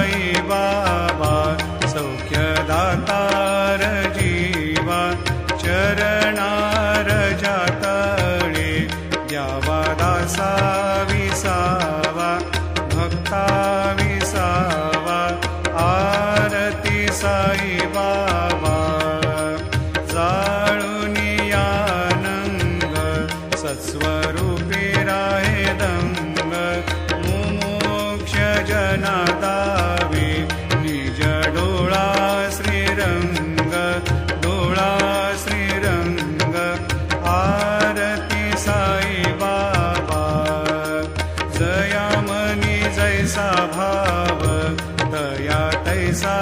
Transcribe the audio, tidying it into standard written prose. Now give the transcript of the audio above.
साई बाबा सौख्यदातार जीवा चरणार जातळे द्यावा दासा विसावा भक्ता विसावा आरती साई बाबा जाळूनी आनंद सत्स्वरूपी राहे दंग मुमोक्ष जना दावे निज डोळा श्रीरंग डोळा श्रीरंग आरती साई बाबा जया मनी जैसा भाव तया तैसा